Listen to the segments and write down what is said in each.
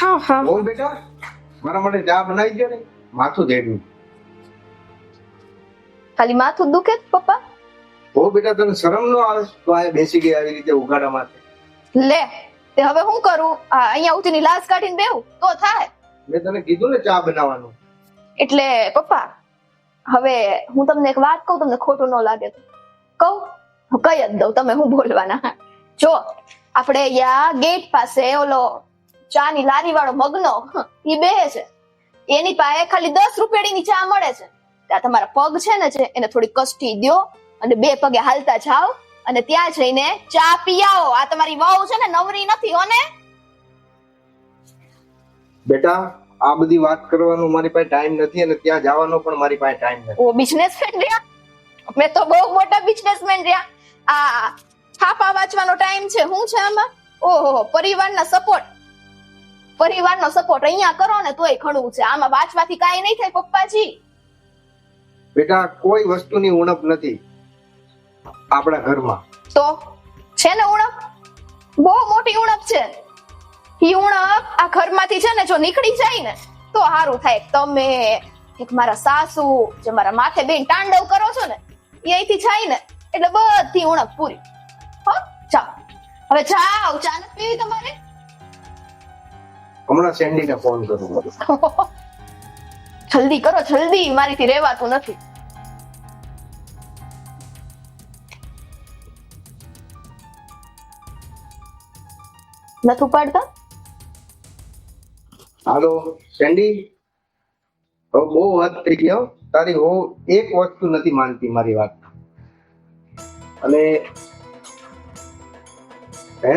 હા હા બોલ બેટા, મારા માટે ચા બનાવી દે ને, માથું દેડ્યું. ખાલી માથું દુખે જ પપ્પા? બહુ બેટા, તને શરમ ન આવે? તો આ બેસી ગઈ આવી રીતે ઉઘાડા માથે. લે તે હવે હું કરું? અહીંયા ઉઠીને લાશ કાઢીને બેહું તો થાય? મેં તને કીધું ને ચા બનાવવાનું. એટલે પપ્પા હવે હું તમને એક વાત કહું, તમને ખોટું ન લાગે તો કહું? હું કહી જ દઉં, તમે હું બોલવાના. જો આપણે અહીંયા ગેટ પાસે ઓલો ચાની લારી વાળો મગનો ઈ બેહે છે, એની પાસે ખાલી 10 રૂપિયાની ચા મળે છે. ત્યાં તમારા પગ છે ને છે એને થોડી કષ્ટી દ્યો અને 2 પગે હાલતા જાઓ અને ત્યાં જઈને ચા પી આવો. આ તમારી વહુ છે ને નવરી નથી હો ને? બેટા, આ બધી વાત કરવાનો મારી પાસે ટાઈમ નથી અને ત્યાં જવાનો પણ મારી પાસે ટાઈમ નથી. ઓ બિઝનેસમેન રહ્યા? મેં તો બહુ મોટા બિઝનેસમેન રહ્યા. આ છાપા વાંચવાનો ટાઈમ છે હું છે આમાં? ઓહો, પરિવારનો સપોર્ટ અહીંયા કરો ને તોય ઘણું છે. આમાં વાંચવાથી કાઈ નહીં થાય પપ્પાજી. બેટા, કોઈ વસ્તુની ઉણપ નથી આપણા ઘરમાં. તો છે ને ઉણપ, બહુ મોટી ઉણપ છે. ઈ ઉણપ આ ઘરમાંથી છે ને જો નીકળી જાય ને તો સારું થાય. તમે એક મારા સાસુ જે મારા માથે બેન તાંડવ કરો છો ને એ અહીંથી જાય ને એટલે બધી ઉણપ પૂરી. હો જાઓ, હવે જાઓ. ચા નથી પીવી તમારે? હમણાં સેન્ડીને ફોન કરું. જલ્દી કરો, જલ્દી, મારીથી રહેવાતું નથી. નથી ઉપાડતા? હાલો સેન્ડી, હવે બહુ હદ થઈ ગઈ હો તારી. હો એક વસ્તુ નથી માનતી મારી વાત. અને હે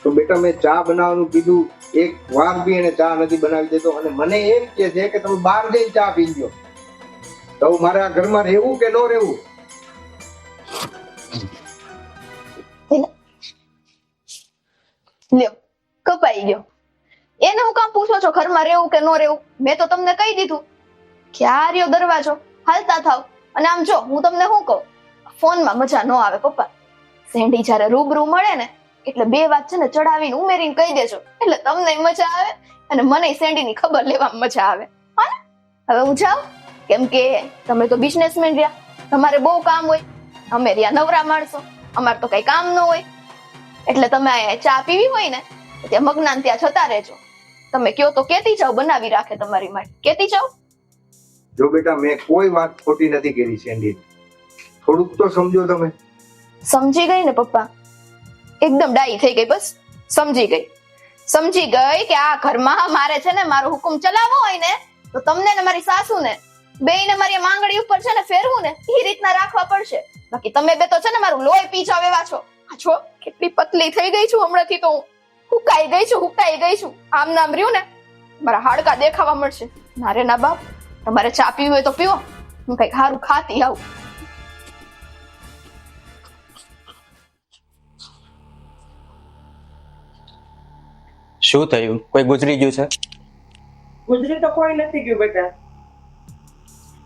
તો બેટા, મેં ચા બનાવવાનું કીધું, એક વાર બી એને ચા નથી બનાવી દેતો અને મને એમ કે છે કે તમે બહાર જઈને ચા પી લો. તો મારે આ ઘરમાં રહેવું કે ન રહેવું? લ્યો કપાઈ ગયો. એને હું કામ પૂછો છો ઘરમાં રહેવું કે ન રહેવું? મેં તો તમને કહી દીધું કે આ રહ્યો દરવાજો, હાલતા થાવ. અને આમ જો હું તમને શું કહું, ફોનમાં મજા ન આવે પપ્પા. સેન્ડી જ્યારે રૂબરૂ મળે ને એટલે 2 વાત છે ને ચડાવીને ઉમેરીને કહી દેજો, એટલે તમને મજા આવે અને મને સેન્ડીની ખબર લેવામાં મજા આવે. હા ને? હવે હું જાઉં, કેમ કે તમે તો બિઝનેસમેન રહ્યા, તમારે બહુ કામ હોય. અમે રહ્યા નવરા માણસો, અમારે તો કઈ કામ ન હોય. એટલે તમે ચા પીવી હોય ને ત્યાં મગનાન ત્યાં જતા રહેજો. તમે કયો તો કેતી જાવ, બનાવી રાખે તમારી માટે. કેતી જાવ. જો બેટા, મેં કોઈ વાત ખોટી નથી કરી સેન્ડી, થોડુંક તો સમજો તમે. સમજી ગઈ ને પપ્પા, એકદમ ડાઈ થઈ ગઈ. બસ સમજી ગઈ કે આ ઘરમાં મારે છે ને મારો હુકમ ચલાવવો હોય ને તો તમને ને મારી સાસુ ને બેયને મારી માંગણી ઉપર છે ને ફેરવું ને એ રીતના રાખવા પડશે. બાકી તમે બે તો છે ને મારું લોહી પી જાવ એવા છો. આ છો કેટલી પતલી થઈ ગઈ છું હમણાંથી, તો હું હુકાઈ ગઈ છું. આમ નામ રહ્યું ને મારા હાડકા દેખાવા મળશે. નારે ના બાપ, તમારે ચા પીવી હોય તો પીવો, હું કઈક સારું ખાતી આવું. શું થયું? કોઈ ગુજરી ગયું છે? ગુજરી તો કોઈ નથી ગયું બેટા,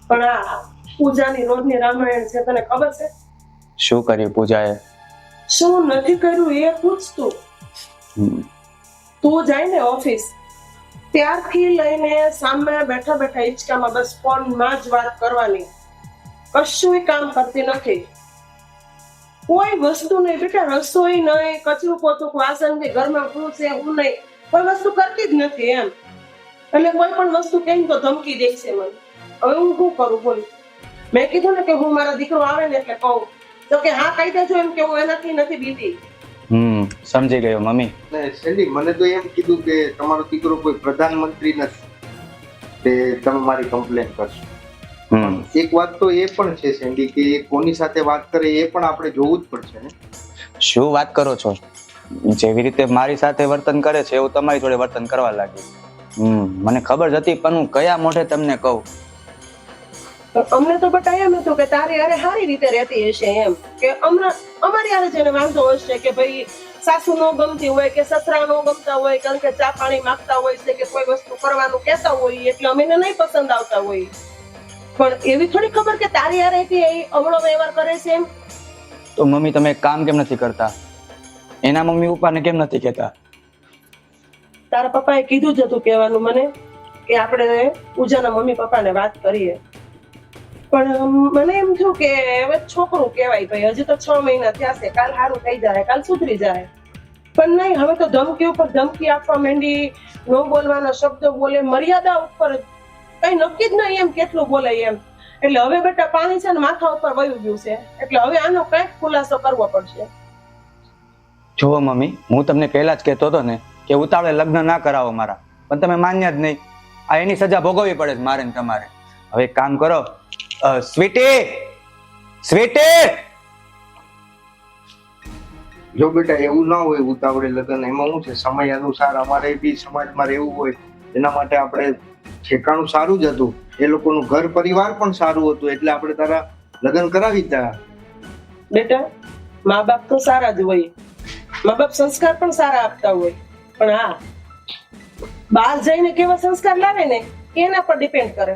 પણ આ પૂજાની રોજની રામાયણ છે, તને ખબર છે? શું કર્યું પૂજાએ? શું નથી કર્યું એ પૂછતું. તું જાય ને ઓફિસ ત્યારથી લઈને સામે બેઠા બેઠા હિંચકામાં બસ ફોનમાં જ વાત કરવાની, કશું કામ કરતી નથી. કોઈ વસ્તુ નહીં બેટા, રસોઈ નહીં, કચરું પોતું વાસણ નહીં, ઘરમાં શું છે હું નહીં, કોઈ વસ્તુ કરતી જ નથી એમ. એટલે કોઈ પણ વસ્તુ કેમ તો ધમકી દે છે મને. હવે હું શું કરું બોલ? મેં કીધું ને કે હું મારા દીકરો આવે ને એટલે કહું, તો કે હા કહી દેજો એમ કે હું એનાથી નથી બીતી. સમજી ગયો મમ્મી. સેન્ડી, મને તો એમ કીધું કે તમારો દીકરો કોઈ પ્રધાનમંત્રી નથી તે તમે મારી કમ્પ્લેન કરશો. એક વાત તો એ પણ છે સેન્ડી કે કોની સાથે વાત કરે એ પણ આપણે જોવું જ પડશે ને. શું વાત કરો છો? જેવી રીતે મારી સાથે વર્તન કરે છે એવું તમારી જોડે વર્તન કરવા લાગ્યું. મને ખબર જ હતી, પણ હું કયા મોઢે તમને કહું? અમને તો બેટા એમ હતું કે તારી હારે સારી રીતે રહેતી હશે એમ, કે અમારી હારે જેને વાંધો હશે કે ભાઈ સાસુ નો ગમતી હોય કે સસરા નો ગમતા હોય, કારણ કે ચા પાણી માંગતા હોય છે કે કોઈ વસ્તુ કરવાનું કહેતા હોય એટલે અમે નહીં પસંદ આવતા હોય. પણ એવી થોડી ખબર કે તારી હારે કે અવળો વ્યવહાર કરે છે એમ. તો મમ્મી તમે એક કામ કેમ નથી કરતા? એના મમ્મી પપ્પાને કેમ નથી કહેતા? તારા પપ્પાએ કીધું જ હતું કહેવાનું મને કે આપણે પૂજાના મમ્મી પપ્પાને વાત કરીએ, પણ મને એમ થયું કે હવે છોકરું કહેવાય ભાઈ, હજી તો 6 મહિના થયા છે, કાલ સારું થઈ જાય, કાલ સુધરી જાય. પણ નહીં, હવે તો ધમકી ઉપર ધમકી આપવા માંડી, ન બોલવાના શબ્દો બોલે, મર્યાદા ઉપર કઈ નક્કી જ નહીં એમ કેટલું બોલે એમ. એટલે હવે બેટા પાણી છે ને માથા ઉપર વયું ગયું છે, એટલે હવે આનો કઈક ખુલાસો કરવો પડશે. જુઓ મમ્મી, હું તમને પહેલા જ કહેતો હતો ને કે ઉતાવળે લગ્ન ના કરાવો મારા, પણ તમે માન્યા જ નહીં. આ એની સજા ભોગવવી પડે છે મારે ને તમારે. હવે એક કામ કરો, સ્વીટી સ્વીટી, જો બેટા એવું ના હોય ઉતાવળે લગ્ન, એમાં શું છે, સમય અનુસાર અમારે બી સમાજમાં રહેવું હોય, એના માટે આપણે ઠેકાણું સારું જ હતું, એ લોકોનું ઘર પરિવાર પણ સારું હતું, એટલે આપણે તારા લગ્ન કરાવી દીધા. બેટા મા બાપ તો સારા જ હોય, મા બાપ સંસ્કાર પણ સારા આપતા હોય, પણ હા બહાર જઈને કેવા સંસ્કાર લાવે ને એના પર ડિપેન્ડ કરે.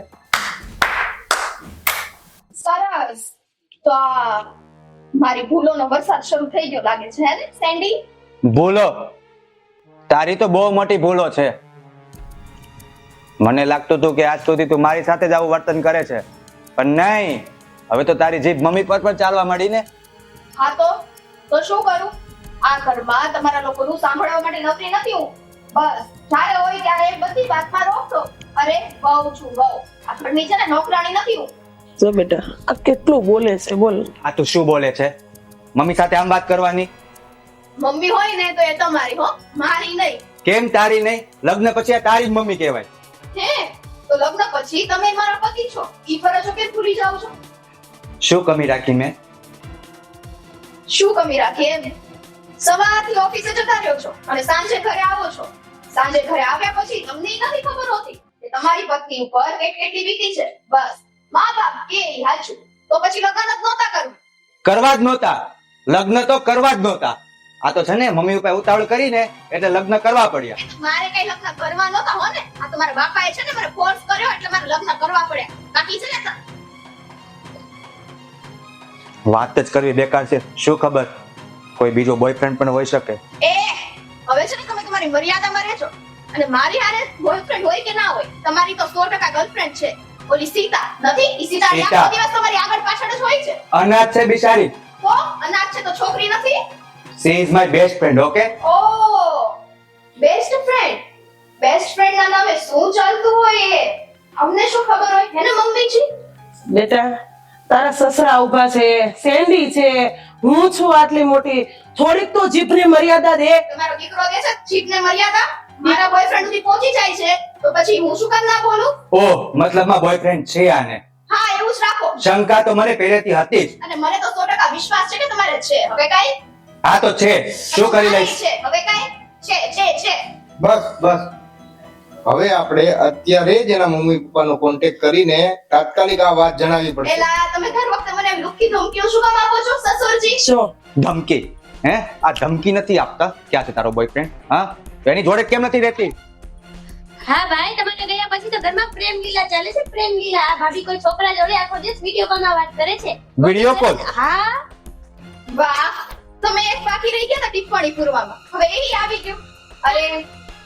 સરસ. તો આ મારી ભૂલોનો વરસાદ શરૂ થઈ ગયો લાગે છે, હે ને સેન્ડી? ભૂલો તારી તો બહુ મોટી ભૂલો છે. મને લાગતું હતું કે આજ સુધી તું મારી સાથે જ આવું વર્તન કરે છે, પણ નહીં, હવે તો તારી જીભ મમ્મી પર પણ ચાલવા મળી ને. હા તો શું કરું? આ ઘરમાં તમારા લોકોનું સાંભળવા માટે નવરી નથી હું. બસ જ્યારે હોય ત્યારે બધી વાતમાં રોકતો. અરે વહુ છું વહુ, આ ઘરની છે ને નોકરાણી નથી હું. જો બેટા આ કેટલું બોલે છે, બોલ. આ તું શું બોલે છે? મમ્મી સાથે આમ વાત કરવાની? મમ્મી હોય ને તો એ તમારી હો, મારી નહીં. કેમ તારી નહીં? લગ્ન પછી આ તારી જ મમ્મી કહેવાય. હે તો લગ્ન પછી તમે મારા પતિ છો, ઈ ફરજો કેમ ભૂલી જાવ છો? શું કમી રાખી મેં? શું કમી રાખી એમ? સવારથી ઓફિસે જતા રહ્યો છો અને સાંજે ઘરે આવો છો. સાંજે ઘરે આવ્યા પછી તમને નથી ખબર હોતી કે તમારી પત્ની ઉપર કેટલી વીતી છે. બસ મા બાપ કે હાચું, તો પછી લગ્ન જ નહોતા કરવું. કરવા જ નહોતા, લગ્ન તો કરવા જ નહોતા. આ તો છે ને મમ્મી ઉપર ઉતાવળ કરીને એટલે લગ્ન કરવા પડ્યા. મારે કઈ લગ્ન કરવા નહોતા હો ને, આ તો મારા બાપાએ છે ને મને ફોર્સ કર્યો એટલે મારે લગ્ન કરવા પડ્યા. બાકી છે ને વાત જ કરવી બેકાર છે. શું ખબર કોઈ બીજો બોયફ્રેન્ડ પણ હોઈ શકે. એ હવે છે ને તમે તમારી મર્યાદામાં રહેજો. અને મારી હારે બોયફ્રેન્ડ હોય કે ના હોય, તમારી તો 100% ગર્લફ્રેન્ડ છે. ઓલી સીતા નથી, ઈ સીતા આખો દિવસ તમારી આગળ પાછળ જ હોય છે. અનાથ છે બિચારી. તો અનાથ છે તો છોકરી નથી. She is my best friend, okay? Oh best friend. Best friend ના નામે શું ચાલતું હોય એ અમને શું ખબર હોય, હે ને મમ્મીજી? બેટા તારા સસરા ઉભા છે, સેન્ડી છે, હું છું આટલી મોટી, થોડીક તો જીભની મર્યાદા દે. તમારો દીકરો દે છે જીભને મર્યાદા? મારા બોયફ્રેન્ડ સુધી પહોંચી જાય છે તો પછી હું શું કામ ના બોલું? ઓહ મતલબમાં બોયફ્રેન્ડ છે આને. હા એવું જ રાખો. શંકા તો મને પહેલેથી હતી જ. અને મને તો 100% વિશ્વાસ છે કે તમારે છે. હવે કાઈ? હા તો છે, શું કરી લઈશ? છે હવે કાઈ? છે. બસ બસ, હવે આપણે અત્યારે જ એના મમ્મી પપ્પાનો કોન્ટેક્ટ કરીને તાત્કાલિક આ વાત જણાવવી પડશે. એલા તમે દર વખતે મને એમ લુકી ધમકીઓ શું કામ આપો છો સસુરજી? શું ધમકી? હે આ ધમકી નથી આપતા. ક્યાં છે તારો બોયફ્રેન્ડ? હા એની જોડે કેમ નથી રહેતી? હા ભાઈ, તમારે ગયા પછી તો ઘરમાં પ્રેમ લીલા ચાલે છે, પ્રેમ લીલા. આ ભાભી કોઈ છોકરા જોડે આખો દિવસ વિડિયો કોલમાં વાત કરે છે. Video call? હા. વાહ, તમે એક બાકી રહી ગયા હતા ટિપ્પણી પૂરવામાં, હવે એ આવી ગયું. અરે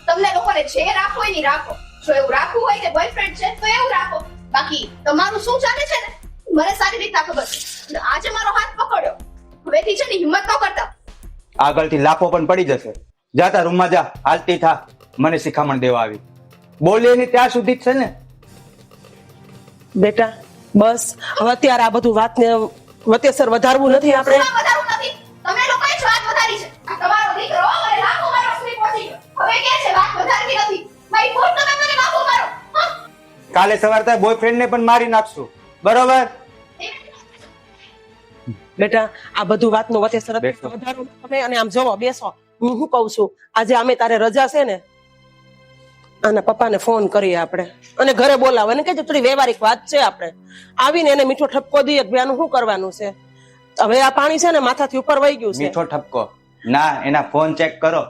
તમને લોકોને જે રાખવું હોય ને રાખો. જો એવું રાખવું હોય કે બોયફ્રેન્ડ છે તો એવું રાખો. બાકી તમારું શું ચાલે છે ને મને સારી રીતે ખબર છે. આજે મારો હાથ પકડ્યો, હવેથી છે ને હિંમત ન કરતા. આગળથી લાફો પણ પડી જશે. જાતા રૂમમાં જા, હાલતી થા. મને શિખામણ દેવા આવી. બોલે ને ત્યાં સુધી જ છે ને. બેટા બસ હવે અત્યારે આ બધું વાતને વતેસર વધારવું નથી આપણે. શું વધારવું નથી? તમે લોકોએ જ વાત વધારી છે. આ તમારો દીકરો મને લાખો મારો સુધી પહોંચી ગયો. હવે કે છે વાત વધારવી નથી. ભાઈ બોલ તમે મને લાખો મારો. હા? કાલે સવારે તારા બોયફ્રેન્ડ ને પણ મારી નાખશું, બરોબર? બેટા આ બધું વાતનું વતેસર બેસો. વધારવું તમે. અને આમ જોવો બેસો, હું શું કહું છું, આજે અમે તારે રજા છે ને, આના પપ્પાને ફોન કરીએ આપણે અને ઘરે બોલાવો અને કહેજો થોડી વ્યવહારિક વાત છે. આપણે આવીને એને મીઠો ઠપકો દઈએ કે આનું શું કરવાનું છે. હવે આ પાણી છે ને માથાથી ઉપર વહી ગયું છે. મીઠો ઠપકો ના, એના ફોન ચેક કરો.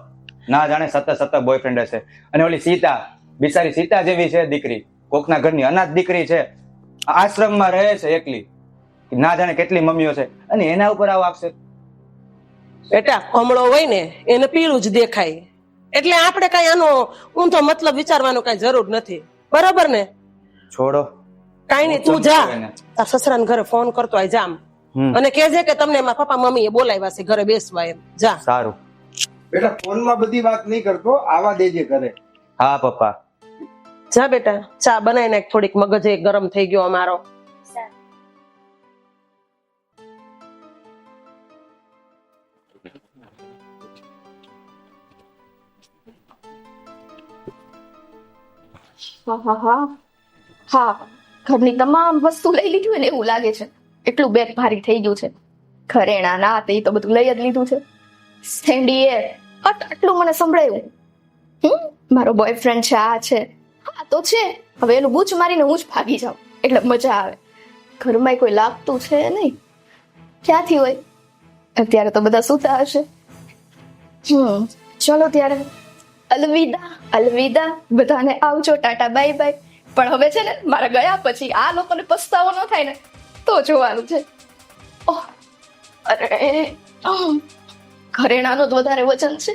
ના જાણે સતત બોયફ્રેન્ડ હશે. અને ઓલી સીતા, બિચારી સીતા જેવી છે દીકરી, કોકના ઘરની અનાથ દીકરી છે, આશ્રમમાં રહે છે એકલી, ના જાણે કેટલી મમ્મીઓ છે, અને એના ઉપર આવો આક્ષેપ. બેટા કમળો હોય ને એને પીળું જ દેખાય. એટલે આપણે કઈ આનો ઊંધો મતલબ વિચારવાનો કઈ જરૂર નથી, બરાબર ને? છોડો. કઈ નહીં, તું જા તાર સસરાને ઘરે ફોન કરતો આય જામ અને કહેજે કે તમને મારા પપ્પા મમ્મીએ બોલાવ્યા છે ઘરે બેસવા, એમ જા. સારું. બેટા ફોનમાં બધી વાત નહીં કરતો, આવા દેજે ઘરે. હા પપ્પા. જા બેટા, ચા બનાવી નાખ, થોડીક મગજે ગરમ થઈ ગયો અમારો. હા, ઘરની તમામ વસ્તુ લઈ લીધું હોય ને એવું લાગે છે. એટલું બેગ ભારી થઈ ગયું છે. ઘરેણા ના તે તો બધું લઈ જ લીધું છે. સેન્ડીએ આટલું મને સંભળાયું. મારો બોયફ્રેન્ડ છે, આ છે, હા તો છે. હવે એનું બૂચ મારીને હું જ ભાગી જાઉં એટલે મજા આવે. ઘરમાં કોઈ લાગતું છે નહીં. ક્યાંથી હોય? અત્યારે તો બધા સૂતા હશે. ચલો ત્યારે અલવિદા અલવિદા, બધાને આવજો, ટાટા બાય બાય. પણ હવે છે ને મારા ગયા પછી આ લોકોને પસ્તાવો ન થાય ને તો જોવાનું છે. ઓહ, અરે ઘરેણાનો જ વધારે વજન છે.